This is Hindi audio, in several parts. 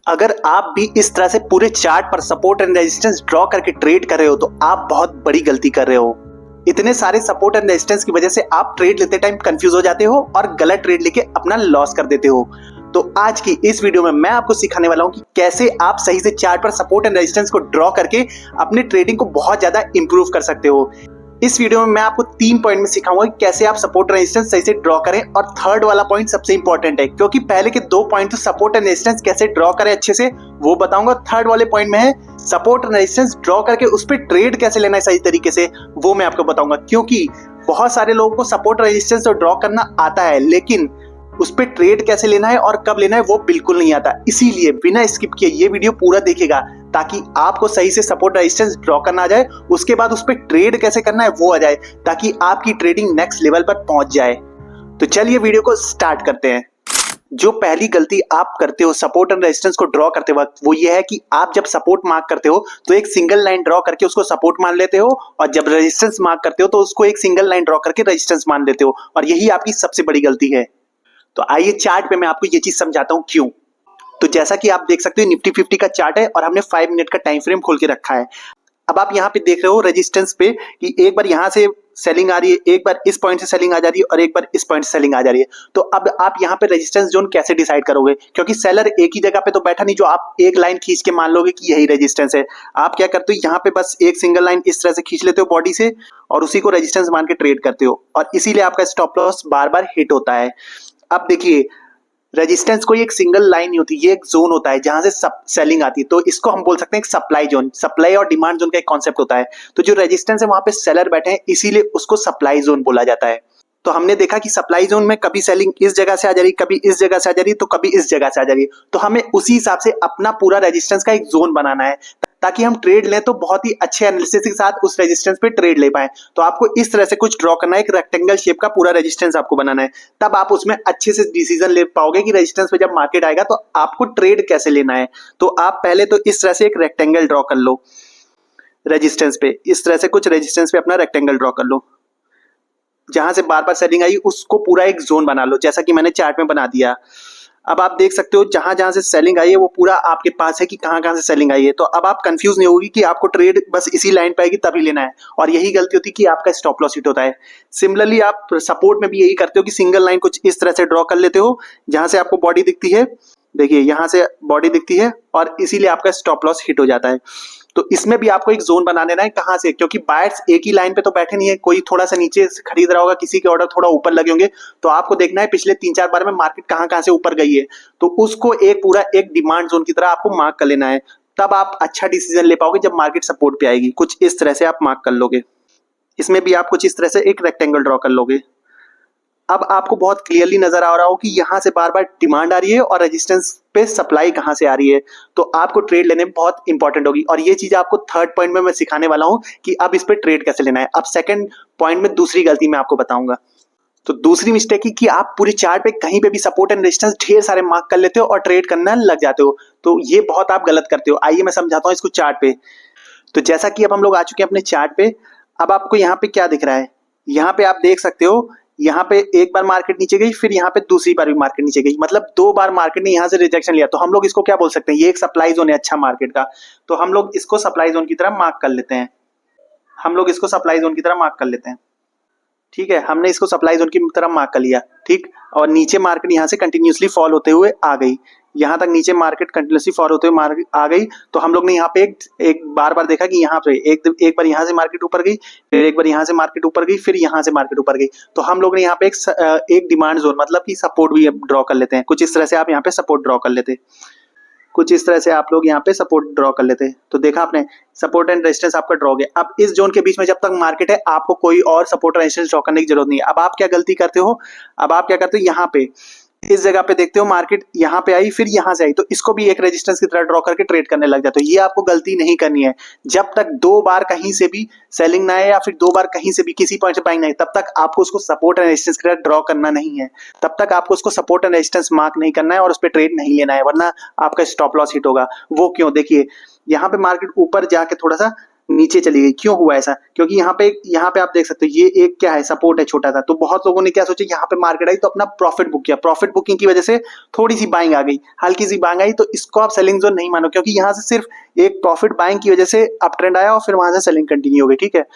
अगर आप भी इस तरह से पूरे चार्ट पर सपोर्ट एंड रेजिस्टेंस ड्रॉ करके ट्रेड कर रहे हो तो आप बहुत बड़ी गलती कर रहे हो। इतने सारे सपोर्ट एंड रेजिस्टेंस की वजह से आप ट्रेड लेते टाइम कंफ्यूज हो जाते हो और गलत ट्रेड लेके अपना लॉस कर देते हो। तो आज की इस वीडियो में मैं आपको सिखाने वाला हूं कि कैसे आप सही से चार्ट पर सपोर्ट एंड रेजिस्टेंस को ड्रॉ करके अपने ट्रेडिंग को बहुत ज्यादा इंप्रूव कर सकते हो। इस वीडियो में मैं आपको 3 पॉइंट में सिखाऊंगा कि कैसे आप सपोर्ट रेजिस्टेंस सही से ड्रॉ करें, और थर्ड वाला पॉइंट सबसे इंपॉर्टेंट है क्योंकि पहले के 2 पॉइंट तो सपोर्ट एंड रेजिस्टेंस कैसे ड्रॉ करें अच्छे से वो बताऊंगा। थर्ड वाले पॉइंट में है सपोर्ट एंड रेजिस्टेंस ड्रॉ करके उस पर ट्रेड कैसे लेना है सही तरीके से, वो मैं आपको बताऊंगा। क्योंकि बहुत सारे लोगों को सपोर्ट रेजिस्टेंस तो ड्रॉ करना आता है लेकिन उस पर ट्रेड कैसे लेना है और कब लेना है वो बिल्कुल नहीं आता। इसीलिए बिना स्किप किए ये वीडियो पूरा देखिएगा ताकि आपको सही से सपोर्ट रेजिस्टेंस ड्रॉ करना आ जाए, उसके बाद उस पर ट्रेड कैसे करना है वो आ जाए ताकि आपकी ट्रेडिंग नेक्स्ट लेवल पर पहुंच जाए। तो चलिए वीडियो को स्टार्ट करते हैं। जो पहली गलती आप करते हो सपोर्ट एंड रेजिस्टेंस को ड्रॉ करते वक्त वो ये है कि आप जब सपोर्ट मार्क करते हो तो एक सिंगल लाइन ड्रॉ करके उसको सपोर्ट मान लेते हो, और जब रेजिस्टेंस मार्क करते हो तो उसको एक सिंगल लाइन ड्रॉ करके रेजिस्टेंस मान लेते हो, और यही आपकी सबसे बड़ी गलती है। तो आइए चार्ट पे मैं आपको ये चीज समझाता हूं क्यों। तो जैसा कि आप देख सकते हो निफ्टी 50 का चार्ट है और हमने 5 मिनट का टाइम फ्रेम खोल के रखा है। अब आप यहाँ पे देख रहे हो रेजिस्टेंस पे कि एक बार यहाँ से सेलिंग आ रही है, एक बार इस पॉइंट से सेलिंग आ जा रही है और एक बार इस पॉइंट से सेलिंग आ जा रही है। तो अब आप यहाँ पे रेजिस्टेंस जोन कैसे डिसाइड करोगे, क्योंकि सेलर एक ही जगह पे तो बैठा नहीं जो आप एक लाइन खींच के मान लोगे कि यही रेजिस्टेंस है। आप क्या करते हो यहाँ पे बस एक सिंगल लाइन इस तरह से खींच लेते हो बॉडी से और उसी को रेजिस्टेंस मान के ट्रेड करते हो, और इसीलिए आपका स्टॉप लॉस बार बार हिट होता है। अब देखिए रेजिस्टेंस कोई एक सिंगल लाइन नहीं होती, ये एक जोन होता है जहां से सेलिंग आती है। तो इसको हम बोल सकते हैं एक सप्लाई जोन। सप्लाई और डिमांड जोन का एक कॉन्सेप्ट होता है। तो जो रेजिस्टेंस है वहां पे सेलर बैठे हैं इसीलिए उसको सप्लाई जोन बोला जाता है। तो हमने देखा कि सप्लाई जोन में कभी सेलिंग इस जगह से आ जा रही, कभी इस जगह से आ जा रही, तो कभी इस जगह से आ जा रही। तो हमें उसी हिसाब से अपना पूरा रेजिस्टेंस का एक जोन बनाना है ताकि हम ट्रेड लें तो बहुत ही अच्छे एनालिसिस के साथ उस रेजिस्टेंस पे ट्रेड ले पाए। तो आपको इस तरह से कुछ ड्रॉ करना है, एक रेक्टेंगल शेप का पूरा रेजिस्टेंस आपको बनाना है, तब आप उसमें अच्छे से डिसीजन ले पाओगे कि रेजिस्टेंस पे जब मार्केट आएगा तो आपको ट्रेड कैसे लेना है। तो आप पहले तो इस तरह से एक रेक्टेंगल ड्रॉ कर लो रेजिस्टेंस पे, इस तरह से कुछ रेजिस्टेंस पे अपना रेक्टेंगल ड्रॉ कर लो। जहां से बार बार सेलिंग आई उसको पूरा एक जोन बना लो जैसा कि मैंने चार्ट में बना दिया। अब आप देख सकते हो जहां जहां से सेलिंग आई है वो पूरा आपके पास है कि कहां कहां से सेलिंग आई है। तो अब आप कंफ्यूज नहीं होगी कि आपको ट्रेड बस इसी लाइन पे आएगी तभी लेना है, और यही गलती होती है कि आपका स्टॉप लॉस हिट होता है। सिमिलरली आप सपोर्ट में भी यही करते हो कि सिंगल लाइन कुछ इस तरह से ड्रॉ कर लेते हो जहां से आपको बॉडी दिखती है, देखिए यहां से बॉडी दिखती है और इसीलिए आपका स्टॉप लॉस हिट हो जाता है। तो इसमें भी आपको एक जोन बना देना है कहां से, क्योंकि बायर्स एक ही लाइन पे तो बैठे नहीं है, कोई थोड़ा सा नीचे से खरीद रहा होगा, किसी के ऑर्डर थोड़ा ऊपर लगे होंगे। तो आपको देखना है पिछले 3-4 बार में मार्केट कहां कहां से ऊपर गई है, तो उसको एक पूरा एक डिमांड जोन की तरह आपको मार्क कर लेना है। तब आप अच्छा डिसीजन ले पाओगे जब मार्केट सपोर्ट पे आएगी। कुछ इस तरह से आप मार्क कर लोगे। इसमें भी आप कुछ इस तरह से एक रेक्टेंगल ड्रॉ कर लोगे। अब आपको बहुत क्लियरली नजर आ रहा हो कि यहां से बार बार डिमांड आ रही है और रेजिस्टेंस पे सप्लाई कहां से आ रही है। तो आपको ट्रेड लेने में बहुत इंपॉर्टेंट होगी, और ये चीज आपको थर्ड पॉइंट में मैं सिखाने वाला हूं कि अब इस पे ट्रेड कैसे लेना है। अब सेकंड पॉइंट में दूसरी गलती मैं आपको बताऊंगा। तो दूसरी मिस्टेक है कि आप पूरे चार्ट पे कहीं पे भी सपोर्ट एंड रेजिस्टेंस ढेर सारे मार्क कर लेते हो और ट्रेड करना लग जाते हो। तो ये बहुत आप गलत करते हो। आइए मैं समझाता हूं इसको चार्ट पे। तो जैसा कि अब हम लोग आ चुके हैं अपने चार्ट पे, अब आपको यहाँ पे क्या दिख रहा है, यहाँ पे आप देख सकते हो यहाँ पे एक बार मार्केट नीचे गई, फिर यहाँ पे दूसरी बार भी मार्केट नीचे गई, मतलब 2 बार मार्केट ने यहाँ से रिजेक्शन लिया। तो हम लोग इसको क्या बोल सकते हैं, ये एक सप्लाई जोन है अच्छा मार्केट का। तो हम लोग इसको सप्लाई जोन की तरह मार्क कर लेते हैं। हम लोग इसको सप्लाई जोन की तरह मार्क कर लेते हैं। ठीक है, हमने इसको सप्लाई जोन की तरफ मार्क कर लिया। ठीक, और नीचे मार्केट यहाँ से कंटिन्यूसली फॉल होते हुए आ गई, यहाँ तक नीचे मार्केट कंटिन्यूसली फॉल होते हुए मार्केट आ गई। तो हम लोग ने यहाँ पे एक बार बार देखा कि यहाँ पे एक बार यहाँ से मार्केट ऊपर गई, फिर एक बार यहाँ से मार्केट ऊपर गई, फिर यहाँ से मार्केट ऊपर गई। तो हम लोग ने यहाँ पे एक डिमांड जोन मतलब कि सपोर्ट भी ड्रॉ कर लेते हैं। कुछ इस तरह से आप यहाँ पे सपोर्ट ड्रॉ कर लेते, कुछ इस तरह से आप लोग यहाँ पे सपोर्ट ड्रॉ कर लेते हैं। तो देखा आपने सपोर्ट एंड रेजिस्टेंस आपका ड्रॉ गया। अब इस जोन के बीच में जब तक मार्केट है आपको कोई और सपोर्ट रेजिस्टेंस ड्रॉ करने की जरूरत नहीं है। अब आप क्या गलती करते हो, अब आप क्या करते हो, यहाँ पे इस जगह पे देखते हो मार्केट यहाँ पे आई फिर यहाँ से आई, तो इसको भी एक रेजिस्टेंस की तरह ड्रॉ करके ट्रेड करने लग जाते हो। ये आपको गलती नहीं करनी है। जब तक 2 बार कहीं से भी सेलिंग ना आए या फिर 2 बार कहीं से भी किसी पॉइंट से बाइंग ना आए, तब तक आपको उसको सपोर्ट एंड रेजिस्टेंस की तरह ड्रॉ करना नहीं है। तब तक आपको उसको सपोर्ट एंड रेजिस्टेंस मार्क नहीं करना है और उस पर ट्रेड नहीं लेना है, वरना आपका स्टॉप लॉस हिट होगा। वो क्यों, देखिए यहाँ पे मार्केट ऊपर जाके थोड़ा सा नीचे चली गई। क्यों हुआ ऐसा? क्योंकि यहाँ पे आप देख सकते हो ये एक क्या है, सपोर्ट है छोटा सा। तो बहुत लोगों ने क्या सोचा, यहाँ पे मार्केट आई तो अपना प्रॉफिट बुक किया, प्रॉफिट बुकिंग की वजह से थोड़ी सी बाइंग आ गई, हल्की सी बाइंग आई, तो इसको आप सेलिंग जोन नहीं मानो, क्योंकि यहाँ से सिर्फ एक प्रॉफिट बाइंग की वजह से अप ट्रेंड आया और फिर वहां से सेलिंग कंटिन्यू हो गई। ठीक है,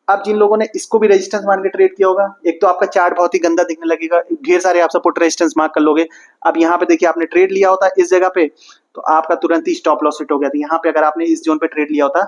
अब जिन लोगों ने इसको भी रेजिस्टेंस मान के ट्रेड किया होगा, एक तो आपका चार्ट बहुत ही गंदा दिखने लगेगा, ढेर सारे आप सपोर्ट रेजिस्टेंस मार्क कर लोगे। अब यहाँ पे देखिए आपने ट्रेड लिया होता इस जगह पे, तो आपका तुरंत ही स्टॉप लॉस हिट हो गया था। यहाँ पे अगर आपने इस जोन पे ट्रेड लिया होता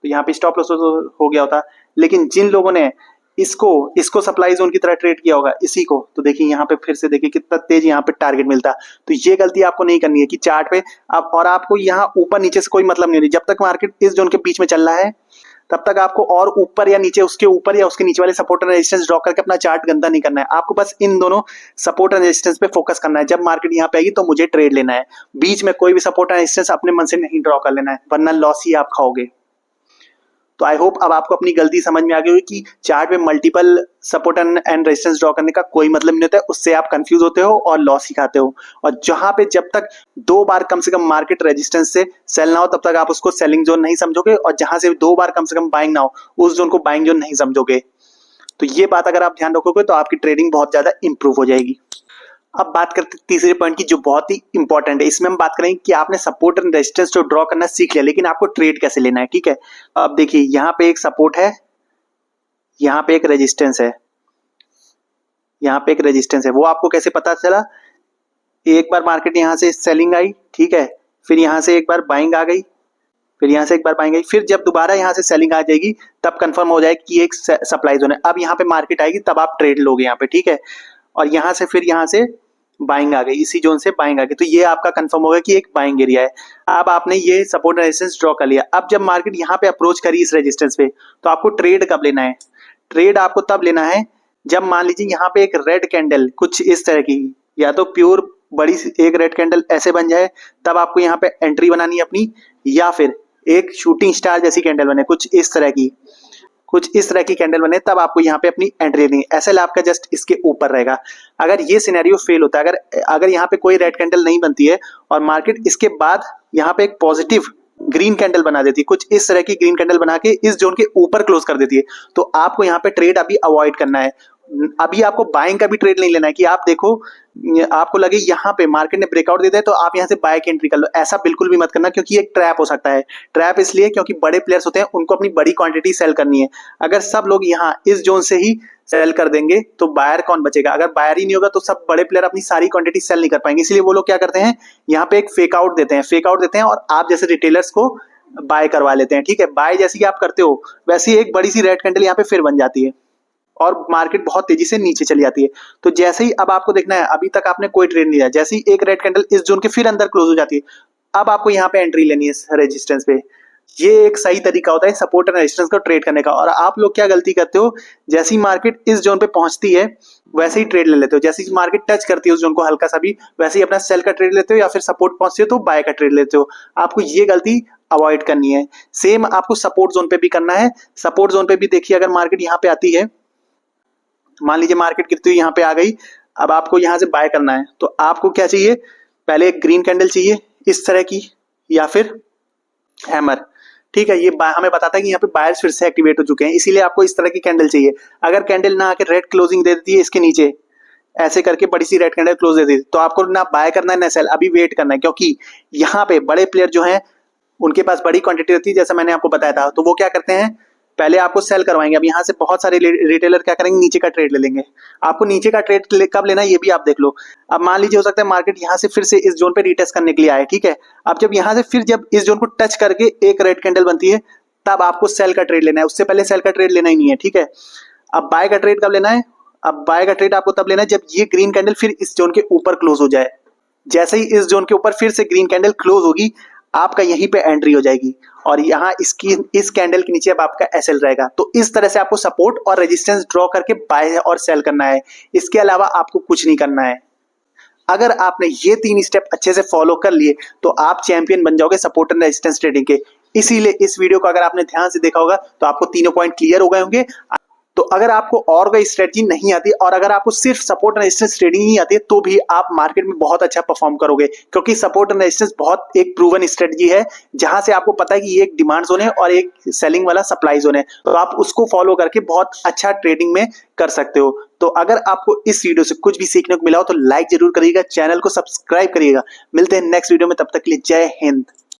तो यहाँ पे स्टॉप लॉस हो गया होता। लेकिन जिन लोगों ने इसको सप्लाई जोन की तरह ट्रेड किया होगा इसी को, तो देखिए यहाँ पे फिर से देखिए कितना तेज यहाँ पे टारगेट मिलता। तो ये गलती आपको नहीं करनी है कि चार्ट पे आप, और आपको यहाँ ऊपर नीचे से कोई मतलब नहीं है। जब तक मार्केट इस जोन के बीच में चल रहा है तब तक आपको और ऊपर या नीचे, उसके ऊपर या उसके नीचे वाले सपोर्ट एंड रेजिस्टेंस ड्रॉ करके अपना चार्ट गंदा नहीं करना है। आपको बस इन दोनों सपोर्ट एंड रेजिस्टेंस पे फोकस करना है। जब मार्केट यहाँ पे आएगी तो मुझे ट्रेड लेना है, बीच में कोई भी सपोर्ट एंड रेजिस्टेंस अपने मन से नहीं ड्रॉ कर लेना है, वरना लॉस ही आप खाओगे। तो आई होप अब आपको अपनी गलती समझ में आ गई होगी कि चार्ट में multiple support and resistance draw करने का कोई मतलब नहीं होता है, उससे आप कंफ्यूज होते हो और लॉस ही खाते हो। और जहां पे जब तक 2 बार कम से कम मार्केट रेजिस्टेंस से सेल ना हो तब तक आप उसको सेलिंग जोन नहीं समझोगे, और जहां से 2 बार कम से कम बाइंग ना हो उस जोन को बाइंग जोन नहीं समझोगे। तो ये बात अगर आप ध्यान रखोगे तो आपकी ट्रेडिंग बहुत ज्यादा इंप्रूव हो जाएगी। अब बात करते हैं तीसरे पॉइंट की, जो बहुत ही इंपॉर्टेंट है। इसमें हम बात करेंगे कि आपने सपोर्ट एंड रेजिस्टेंस तो ड्रॉ करना सीख लिया, लेकिन आपको ट्रेड कैसे लेना है। ठीक है, अब देखिए यहाँ पे एक सपोर्ट है, यहाँ पे एक रेजिस्टेंस है, यहाँ पे एक रेजिस्टेंस है। वो आपको कैसे पता चला? एक बार मार्केट यहाँ से सेलिंग आई, ठीक है, फिर यहाँ से एक बार बाइंग आ गई, फिर यहाँ से एक बार बाइंग आई, फिर जब दोबारा यहाँ से सेलिंग आ जाएगी तब कंफर्म हो जाएगी कि एक सप्लाई जोन है। अब यहाँ पे मार्केट आएगी तब आप ट्रेड लोगे यहाँ पे। ठीक है, और यहाँ से फिर यहाँ से बाइंग आ गई, इसी जोन से बाइंग आ गई, तो ये आपका कंफर्म होगा कि एक बाइंग एरिया है। अब आपने ये सपोर्ट रेजिस्टेंस ड्रॉ कर लिया। अब जब मार्केट यहाँ पे अप्रोच करी इस रेजिस्टेंस पे, तो आपको ट्रेड कब लेना है? ट्रेड आपको तब लेना है जब मान लीजिए यहाँ पे एक रेड कैंडल कुछ इस तरह की, या तो प्योर बड़ी एक रेड कैंडल ऐसे बन जाए, तब आपको यहाँ पे एंट्री बनानी है अपनी, या फिर एक शूटिंग स्टार जैसी कैंडल बने कुछ इस तरह की कैंडल बने, तब आपको यहाँ पे अपनी एंट्री देनी है। एसएल आपका जस्ट इसके ऊपर रहेगा। अगर ये सिनेरियो फेल होता है, अगर यहाँ पे कोई रेड कैंडल नहीं बनती है और मार्केट इसके बाद यहाँ पे एक पॉजिटिव ग्रीन कैंडल बना देती है, कुछ इस तरह की ग्रीन कैंडल बना के इस जोन के ऊपर क्लोज कर देती है, तो आपको यहाँ पे ट्रेड अभी अवॉइड करना है। अभी आपको बाइंग का भी ट्रेड नहीं लेना है कि आप देखो आपको लगे यहाँ पे मार्केट ने ब्रेकआउट दे दिया तो आप यहाँ से बाय की एंट्री कर लो। ऐसा बिल्कुल भी मत करना, क्योंकि एक ट्रैप हो सकता है। ट्रैप इसलिए क्योंकि बड़े प्लेयर्स होते हैं, उनको अपनी बड़ी क्वांटिटी सेल करनी है। अगर सब लोग यहाँ इस जोन से ही सेल कर देंगे तो बायर कौन बचेगा? अगर बायर ही नहीं होगा तो सब बड़े प्लेयर अपनी सारी क्वांटिटी सेल नहीं कर पाएंगे। इसलिए वो लोग क्या करते हैं, यहाँ पे एक फेक आउट देते हैं और आप जैसे रिटेलर्स को बाय करवा लेते हैं। ठीक है, बाय जैसी आप करते हो वैसी एक बड़ी सी रेड कैंडल यहाँ पे फिर बन जाती है और मार्केट बहुत तेजी से नीचे चली जाती है। तो जैसे ही अब आपको देखना है, अभी तक आपने कोई ट्रेड नहीं लिया, जैसे ही एक रेड कैंडल इस जोन के फिर अंदर क्लोज हो जाती है, अब आपको यहाँ पे एंट्री लेनी है रेजिस्टेंस पे। ये एक सही तरीका होता है सपोर्ट एंड रेजिस्टेंस को ट्रेड करने का। और आप लोग क्या गलती करते हो, जैसे ही मार्केट इस जोन पे पहुंचती है वैसे ही ट्रेड ले लेते हो, जैसे ही मार्केट टच करती है उस जोन को हल्का सा भी, वैसे ही अपना सेल का ट्रेड लेते हो, या फिर सपोर्ट पहुंचती है तो बाय का ट्रेड लेते हो। आपको ये गलती अवॉइड करनी है। सेम आपको सपोर्ट जोन पे भी करना है। सपोर्ट जोन पे भी देखिए, अगर मार्केट यहाँ पे आती है, मान लीजिए मार्केट गिरती हुई यहाँ पे आ गई, अब आपको यहाँ से बाय करना है, तो आपको क्या चाहिए? पहले एक ग्रीन कैंडल चाहिए इस तरह की, या फिर हैमर। ठीक है, ये हमें बताता है कि यहाँ पे बायर्स फिर से एक्टिवेट हो चुके हैं, इसीलिए आपको इस तरह की कैंडल चाहिए। अगर कैंडल ना आके रेड क्लोजिंग दे देती है इसके नीचे, ऐसे करके बड़ी सी रेड कैंडल क्लोज दे देती है, तो आपको ना बाय करना है ना सेल, अभी वेट करना है, क्योंकि यहाँ पे बड़े प्लेयर जो हैं उनके पास बड़ी क्वांटिटी होती है, जैसा मैंने आपको बताया था। तो वो क्या करते हैं, पहले आपको सेल करवाएंगे। अब यहाँ से बहुत सारे रिटेलर क्या करेंगे, नीचे का ट्रेड ले लेंगे। आपको नीचे का ट्रेड कब लेना है ये भी आप देख लो। अब मान लीजिए हो सकता है मार्केट यहाँ से फिर से इस जोन पे रीटेस्ट करने के लिए आए, ठीक है। अब जब यहाँ से फिर जब इस जोन को टच करके एक रेड कैंडल बनती है, तब आपको सेल का ट्रेड लेना है, उससे पहले सेल का ट्रेड लेना ही नहीं है, ठीक है। अब बाय का ट्रेड कब लेना है? अब बाय का ट्रेड आपको तब लेना है जब ये ग्रीन कैंडल फिर इस जोन के ऊपर क्लोज हो जाए। जैसे ही इस जोन के ऊपर फिर से ग्रीन कैंडल क्लोज होगी, आपका यहीं पे एंट्री हो जाएगी, और यहाँ इस कैंडल के नीचे अब आपका एसएल रहेगा। तो इस तरह से आपको सपोर्ट और रेजिस्टेंस ड्रॉ करके बाय और सेल करना है, इसके अलावा आपको कुछ नहीं करना है। अगर आपने ये 3 स्टेप अच्छे से फॉलो कर लिए तो आप चैंपियन बन जाओगे सपोर्ट एंड रेजिस्टेंस ट्रेडिंग के। इसीलिए इस वीडियो को अगर आपने ध्यान से देखा होगा तो आपको तीनों पॉइंट क्लियर हो गए होंगे। तो अगर आपको और कोई स्ट्रेटजी नहीं आती और अगर आपको सिर्फ सपोर्ट एंड रेजिस्टेंस ट्रेडिंग ही आती है तो भी आप मार्केट में बहुत अच्छा परफॉर्म करोगे, क्योंकि सपोर्ट एंड रेजिस्टेंस बहुत एक प्रूवन स्ट्रेटजी है जहां से आपको पता है कि ये एक डिमांड जोन है और एक सेलिंग वाला सप्लाई जोन है, तो आप उसको फॉलो करके बहुत अच्छा ट्रेडिंग में कर सकते हो। तो अगर आपको इस वीडियो से कुछ भी सीखने को मिला हो तो लाइक जरूर करिएगा, चैनल को सब्सक्राइब करिएगा। मिलते हैं नेक्स्ट वीडियो में, तब तक के लिए जय हिंद।